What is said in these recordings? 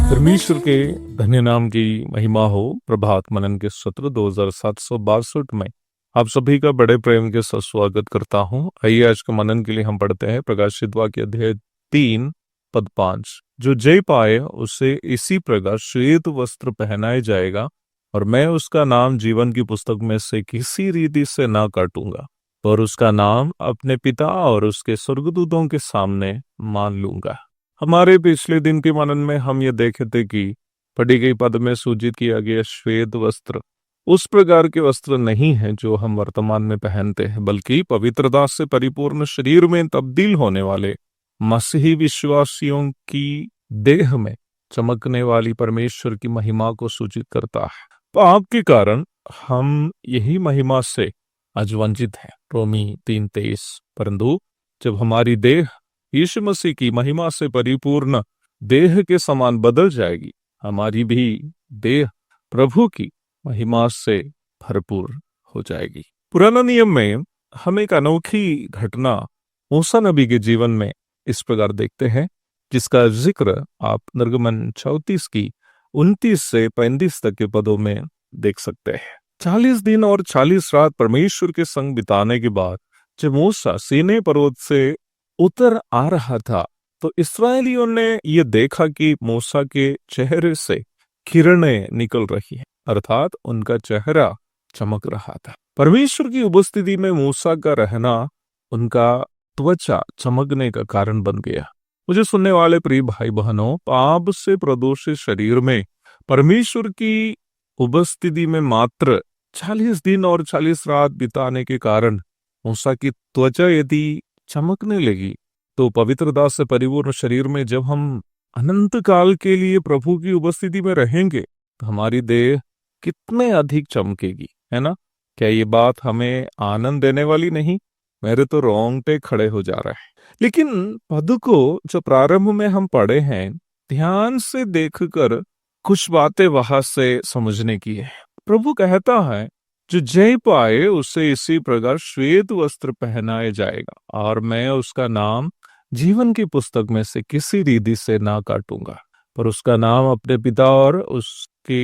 परमेश्वर के धन्य नाम की महिमा हो। प्रभात मनन के सत्र 2762 में आप सभी का बड़े प्रेम के साथ स्वागत करता हूं। आइए आज के मनन के लिए हम पढ़ते हैं प्रकाशित वाक्य अध्याय 3 पद 5। जो जय पाए उसे इसी प्रकार श्वेत वस्त्र पहनाया जाएगा और मैं उसका नाम जीवन की पुस्तक में से किसी रीति से ना काटूंगा और उसका नाम अपने पिता और उसके स्वर्गदूतों के सामने मान लूंगा। हमारे पिछले दिन के मनन में हम ये देखे थे कि पढ़ी गई पद में सूचित किया गया श्वेत वस्त्र उस प्रकार के वस्त्र नहीं है जो हम वर्तमान में पहनते हैं, बल्कि पवित्रता से परिपूर्ण शरीर में तब्दील होने वाले मसीही विश्वासियों की देह में चमकने वाली परमेश्वर की महिमा को सूचित करता है। पाप के कारण हम यही महिमा से आज वंचित हैं, रोमी 3:23। परंतु जब हमारी देह यीशु मसीह की महिमा से परिपूर्ण देह के समान बदल जाएगी, हमारी भी देह प्रभु की महिमा से भरपूर हो जाएगी। पुराना नियम में हम एक अनोखी घटना मूसा नबी के जीवन में इस प्रकार देखते हैं, जिसका जिक्र आप निर्गमन 34 की 29 से 35 तक के पदों में देख सकते हैं। 40 दिन और 40 रात परमेश्वर के संग बिताने के बाद जब मूसा सीनै पर्वत से उतर आ रहा था, तो इस्राएलियों ने यह देखा कि मूसा के चेहरे से किरणें निकल रही हैं, अर्थात उनका चेहरा चमक रहा था। परमेश्वर की उपस्थिति में मूसा का रहना उनका त्वचा चमकने का कारण बन गया। मुझे सुनने वाले प्रिय भाई बहनों, पाप से प्रदूषित शरीर में परमेश्वर की उपस्थिति में मात्र 40 दिन और 40 रात बिताने के कारण मूसा की त्वचा यदि चमकने लगी, तो पवित्रता से परिपूर्ण शरीर में जब हम अनंत काल के लिए प्रभु की उपस्थिति में रहेंगे तो हमारी देह कितने अधिक चमकेगी, है ना? क्या ये बात हमें आनंद देने वाली नहीं? मेरे तो रोंगटे खड़े हो जा रहे हैं। लेकिन पद को जो प्रारंभ में हम पढ़े हैं, ध्यान से देखकर कुछ बातें वहां से समझने की है। प्रभु कहता है, जो जय पाए उसे इसी प्रकार श्वेत वस्त्र पहनाया जाएगा और मैं उसका नाम जीवन की पुस्तक में से किसी रीति से ना काटूंगा, पर उसका नाम अपने पिता और उसके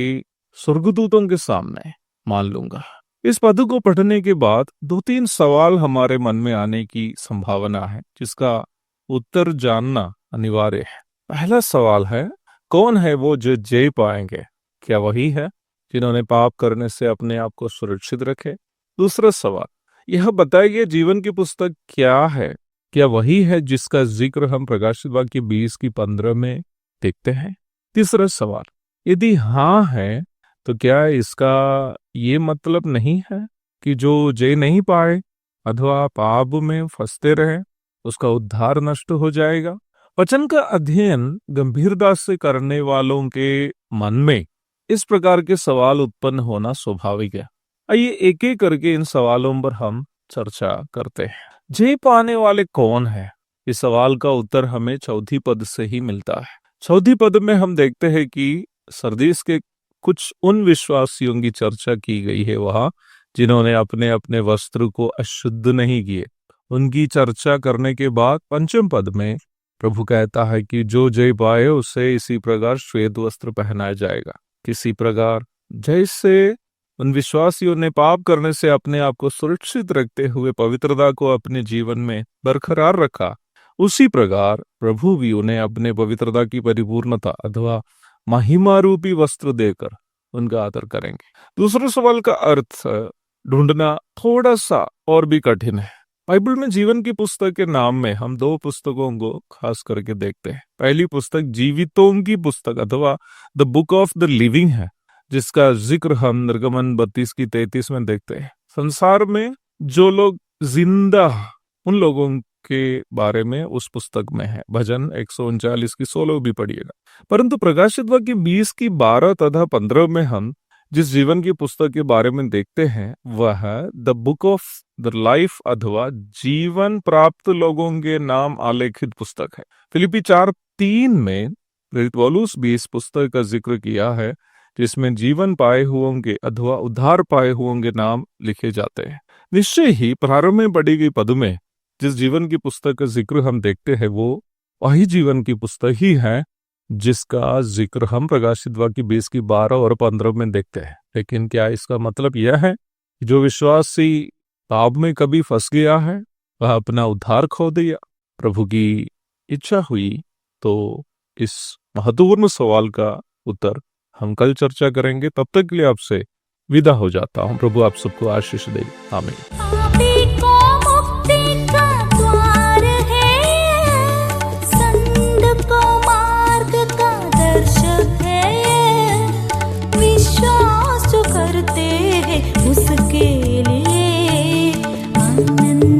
स्वर्गदूतों के सामने मान लूंगा। इस पद को पढ़ने के बाद 2-3 सवाल हमारे मन में आने की संभावना है, जिसका उत्तर जानना अनिवार्य है। पहला सवाल है, कौन है वो जो जय पाएंगे? क्या वही है जिन्होंने पाप करने से अपने आप को सुरक्षित रखे? दूसरा सवाल, यह बताइए जीवन की पुस्तक क्या है? क्या वही है जिसका जिक्र हम प्रकाशित वाक्य 20 की 15 में देखते हैं? तीसरा सवाल, यदि हाँ है तो क्या इसका ये मतलब नहीं है कि जो जय नहीं पाए अथवा पाप में फंसते रहे उसका उद्धार नष्ट हो जाएगा? वचन का अध्ययन गंभीरता से करने वालों के मन में इस प्रकार के सवाल उत्पन्न होना स्वाभाविक है। आइए एक एक करके इन सवालों पर हम चर्चा करते हैं। जय पाने वाले कौन है? इस सवाल का उत्तर हमें 4 पद से ही मिलता है। 4 पद में हम देखते हैं कि सरदीस के कुछ उन विश्वासियों की चर्चा की गई है वहां, जिन्होंने अपने अपने वस्त्र को अशुद्ध नहीं किए। उनकी चर्चा करने के बाद 5 पद में प्रभु कहता है कि जो जय पाए उसे इसी प्रकार श्वेत वस्त्र पहनाया जाएगा। किसी प्रकार जैसे उन विश्वासियों ने पाप करने से अपने आप को सुरक्षित रखते हुए पवित्रता को अपने जीवन में बरकरार रखा, उसी प्रकार प्रभु भी उन्हें अपने पवित्रता की परिपूर्णता अथवा महिमा रूपी वस्त्र देकर उनका आदर करेंगे। दूसरे सवाल का अर्थ ढूंढना थोड़ा सा और भी कठिन है। बाइबल में जीवन की पुस्तक के नाम में हम दो पुस्तकों को खास करके देखते हैं। पहली पुस्तक जीवितों की पुस्तक अथवा the book of the living है, जिसका जिक्र हम निर्गमन 32 की 33 में देखते हैं। संसार में जो लोग जिंदा उन लोगों के बारे में उस पुस्तक में है। भजन 139 की 16 भी पढ़िएगा। परंतु प्रकाशित वाक्य 20 की 12 तथा 15 में हम जिस जीवन की पुस्तक के बारे में देखते हैं वह है the book of the life अथवा जीवन प्राप्त लोगों के नाम आलेखित पुस्तक है। फिलिपी 4:3 में प्रेरित पौलुस भी इस पुस्तक का जिक्र किया है, जिसमें जीवन पाए हुओं के अथवा उद्धार पाए हुओं के नाम लिखे जाते हैं। निश्चय ही प्रारंभ में पढ़ी गई पद में जिस जीवन की पुस्तक का जिक्र हम देखते हैं वो वही जीवन की पुस्तक ही है जिसका जिक्र हम प्रकाशित वाक्य 20 की 12 और 15 में देखते हैं। लेकिन क्या इसका मतलब यह है कि जो विश्वासी पाप में कभी फंस गया है वह अपना उद्धार खो दिया? प्रभु की इच्छा हुई तो इस महत्वपूर्ण सवाल का उत्तर हम कल चर्चा करेंगे। तब तक के लिए आपसे विदा हो जाता हूं। प्रभु आप सबको आशीष दे। आमीन। करते हैं उसके लिए आनंद